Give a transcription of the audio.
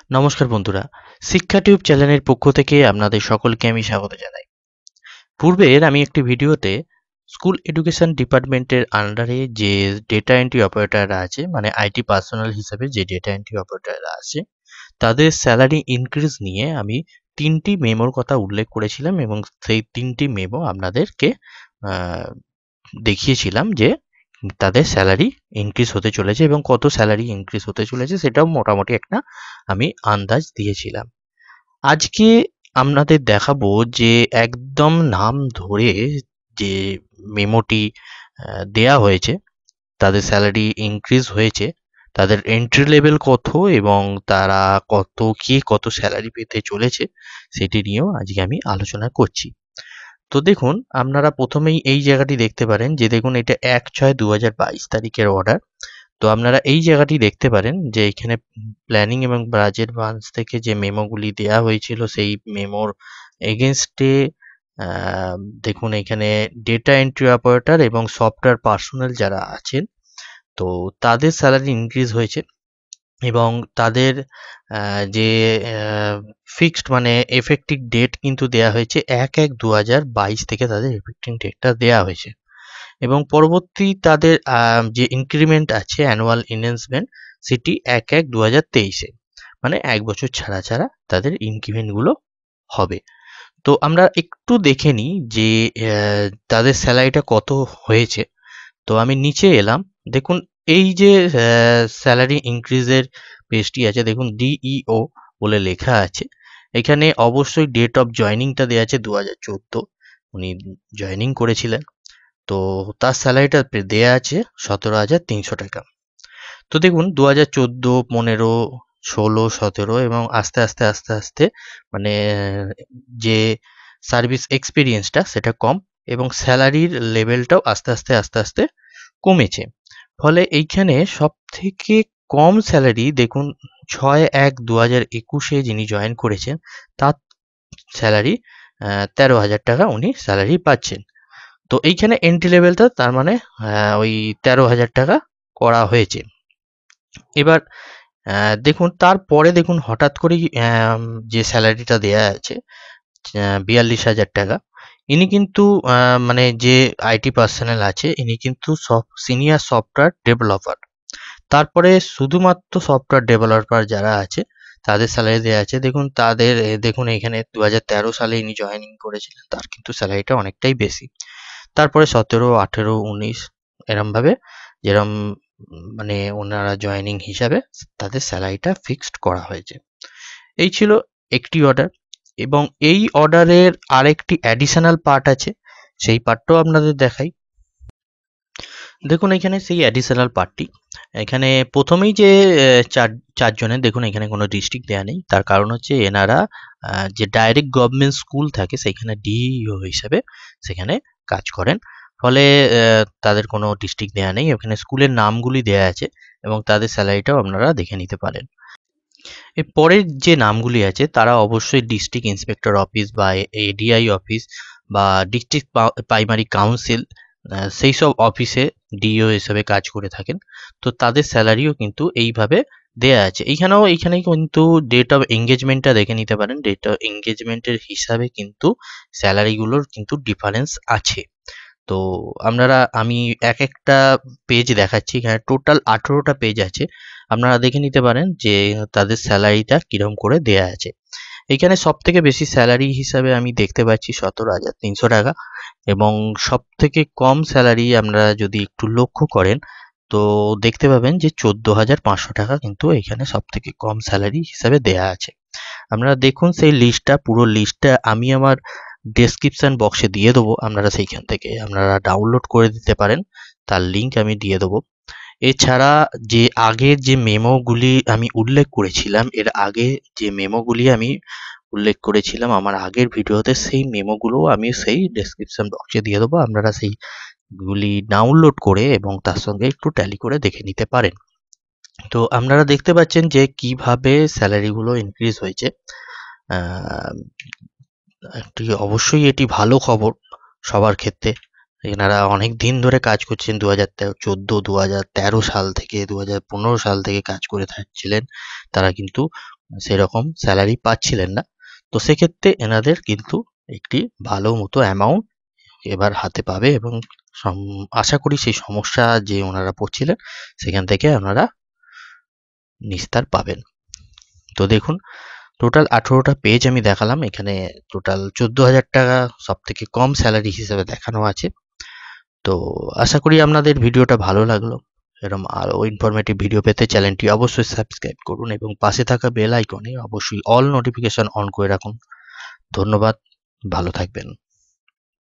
নমস্কার বন্ধুরা, শিক্ষা টিউব চ্যানেলের পক্ষ থেকে আপনাদের সকলকে আমি স্বাগত জানাই। পূর্বের আমি একটি ভিডিওতে স্কুল এডুকেশন ডিপার্টমেন্টের আন্ডারে যে ডেটা এন্ট্রি অপারেটররা আছে, মানে আইটি পার্সোনাল হিসাবে যে ডেটা এন্ট্রি অপারেটররা আছে, তাদের স্যালারি ইনক্রিজ নিয়ে আমি 3টি মেমোর কথা উল্লেখ করেছিলাম এবং সেই 3টি মেমো আপনাদেরকে আহ, দেখিয়েছিলাম যে তাদের স্যালারি ইনক্রিজ হতে চলেছে এবং কত স্যালারি ইনক্রিজ হতে চলেছে সেটাও মোটামুটি একটা আমি আন্দাজ দিয়েছিলাম। আজকে আপনাদের দেখাবো যে একদম নাম ধরে যে মেমোটি দেয়া হয়েছে, তাদের স্যালারি ইনক্রিজ হয়েছে, তাদের এন্ট্রি লেভেল কত এবং তারা কত স্যালারি পেতে চলেছে সেটি নিয়েও আজকে আমি আলোচনা করছি। তো দেখুন, আপনারা প্রথমেই এই জায়গাটি দেখতে পারেন যে দেখুন, এটা 1/6/2022 তারিখের অর্ডার। তো আপনারা এই জায়গাটি দেখতে পারেন যে এখানে প্ল্যানিং এবং বাজেট ব্রাঞ্চ থেকে যে মেমোগুলি দেয়া হয়েছিল সেই মেমোর এগেনস্টে দেখুন এখানে ডেটা এন্ট্রি অপারেটর এবং সফটওয়্যার পার্সোনাল যারা আছেন, তো তাদের স্যালারি ইনক্রিজ হয়েছে এবং তাদের যে ফিক্সড মানে এফেক্টিভ ডেট কিন্তু দেয়া হয়েছে 1/1/2022 থেকে তাদের এফেক্টিভ ডেটটা দেয়া হয়েছে এবং পরবর্তী তাদের যে ইনক্রিমেন্ট আছে অ্যানুয়াল এনহ্যান্সমেন্ট, সেটি 1/1/2023-এ, মানে 1 বছর ছাড়া ছাড়া তাদের ইনক্রিমেন্টগুলো হবে। তো আমরা একটু দেখে নিই যে তাদের স্যালারিটা কত হয়েছে। তো আমি নিচে এলাম, দেখুন এই যে স্যালারি ইনক্রিজের পেজটি আছে, দেখুন ডিইও বলে লেখা আছে। এখানে অবশ্যই ডেট অফ জয়নিংটা দেওয়া আছে 2014, উনি জয়নিং করেছিলেন। তো তার স্যালারিটা দেয়া আছে 17,300 টাকা। তো দেখুন 2014, 15, 16, 17 এবং আস্তে আস্তে আস্তে আস্তে মানে যে সার্ভিস এক্সপিরিয়েন্সটা সেটা কম এবং স্যালারির লেভেলটাও আস্তে আস্তে আস্তে আস্তে কমেছে। ফলে এইখানে সব থেকে কম স্যালারি দেখুন 6/1/2021-এ যিনি জয়েন করেছেন তার স্যালারি 13,000 টাকা উনি স্যালারি পাচ্ছেন। তো এইখানে এন্ট্রি লেভেলটা তার মানে ওই 13,000 টাকা করা হয়েছে। এবার দেখুন তারপরে দেখুন হঠাৎ করেই যে স্যালারিটা দেয়া আছে 42,000 টাকা, ইনি কিন্তু মানে যে আইটি পার্সোনাল আছে ইনি কিন্তু সিনিয়র সফটওয়্যার ডেভেলপার। তারপরে শুধুমাত্র সফটওয়্যার ডেভেলপার যারা আছে তাদের স্যালারি দেওয়া আছে, দেখুন তাদের দেখুন এখানে 2013 সালে ইনি জয়েনিং করেছিলেন, তার কিন্তু স্যালারিটা অনেকটাই বেশি। তারপরে 17, 18, 19 এরমভাবে যেরম মানে ওনারা জয়েনিং হিসাবে তাদের স্যালারিটা ফিক্সড করা হয়েছে। এই ছিল একটি অর্ডার এবং এই অর্ডারের আরেকটি অ্যাডিশনাল পার্ট আছে, সেই পার্টটাও আপনাদের দেখাই। দেখুন এখানে সেই অ্যাডিশনাল পার্টটি, এখানে প্রথমেই যে চারজনের দেখুন এখানে কোনো ডিস্ট্রিক্ট দেওয়া নেই, তার কারণ হচ্ছে এনারা যে ডাইরেক্ট গভর্নমেন্ট স্কুল থাকে সেখানে ডিইও হিসাবে সেখানে কাজ করেন। ফলে তাদের কোনো ডিস্ট্রিক্ট দেওয়া নেই, ওখানে স্কুলের নামগুলি দেওয়া আছে এবং তাদের স্যালারিটাও আপনারা দেখে নিতে পারেন। এর পরের যে নামগুলি আছে তারা অবশ্যই ডিস্ট্রিক্ট ইন্সপেক্টর অফিস বা এডিআই অফিস বা ডিস্ট্রিক্ট প্রাইমারি কাউন্সিল সেই সব অফিসে ডিও হিসেবে কাজ করে থাকেন। তো তাদের স্যালারিও কিন্তু এইভাবে দেয়া আছে। এইখানেই কিন্তু ডেট অফ এঙ্গেজমেন্টটা দেখে নিতে পারেন। ডেট অফ এঙ্গেজমেন্টের হিসাবে কিন্তু স্যালারিগুলোর কিন্তু ডিফারেন্স আছে। তো আমি এক একটা পেজ দেখাচ্ছি, এখানে টোটাল 18টা পেজ আছে, আপনারা দেখে নিতে পারেন যে তাদের স্যালারিটা কিরম করে দেয়া আছে। এখানে সব থেকে বেশি স্যালারি হিসাবে আমি দেখতে পাচ্ছি 17,300 টাকা এবং সব থেকে কম স্যালারি আপনারা যদি একটু লক্ষ্য করেন তো দেখতে পাবেন যে 14,500 টাকা কিন্তু এখানে সব থেকে কম স্যালারি হিসাবে দেয়া আছে। আপনারা দেখুন সেই লিস্টটা, পুরো লিস্টটা আমি আমার ডেসক্রিপশন বক্সে দিয়ে দেবো, আপনারা সেইখান থেকে আপনারা ডাউনলোড করে দিতে পারেন, তার লিঙ্ক আমি দিয়ে দেবো। এছাড়া যে আগের যে মেমোগুলি আমি উল্লেখ করেছিলাম, এর আগে যে মেমোগুলি আমি উল্লেখ করেছিলাম আমার আগের ভিডিওতে, সেই মেমোগুলো আমি সেই ডেসক্রিপশন বক্সে দিয়ে দেবো, আপনারা সেইগুলি ডাউনলোড করে এবং তার সঙ্গে একটু ট্যালি করে দেখে নিতে পারেন। তো আপনারা দেখতে পাচ্ছেন যে কিভাবে স্যালারিগুলো ইনক্রিজ হয়েছে। অবশ্যই এটি ভালো খবর সবার ক্ষেত্রে। এনারা অনেক দিন ধরে কাজ করছেন, 2014, 2013 সাল থেকে 2015 সাল থেকে কাজ করে থাকছিলেন, তারা কিন্তু সেরকম স্যালারি পাচ্ছিলেন না। তো সেক্ষেত্রে এনাদের কিন্তু একটি ভালো মতো অ্যামাউন্ট এবার হাতে পাবে এবং আশা করি সেই সমস্যা যে ওনারা পড়ছিলেন সেখান থেকে ওনারা নিস্তার পাবেন। তো দেখুন, টোটাল 18টা পেজ আমি দেখালাম। এখানে টোটাল 14,000 টাকা সব থেকে কম স্যালারি হিসেবে দেখানো আছে। তো আশা করি আপনাদের ভিডিওটা ভালো লাগলো। এরকম আরও ইনফরমেটিভ ভিডিও পেতে চ্যানেলটি অবশ্যই সাবস্ক্রাইব করুন এবং পাশে থাকা বেল আইকনে অবশ্যই অল নোটিফিকেশন অন করে রাখুন। ধন্যবাদ, ভালো থাকবেন।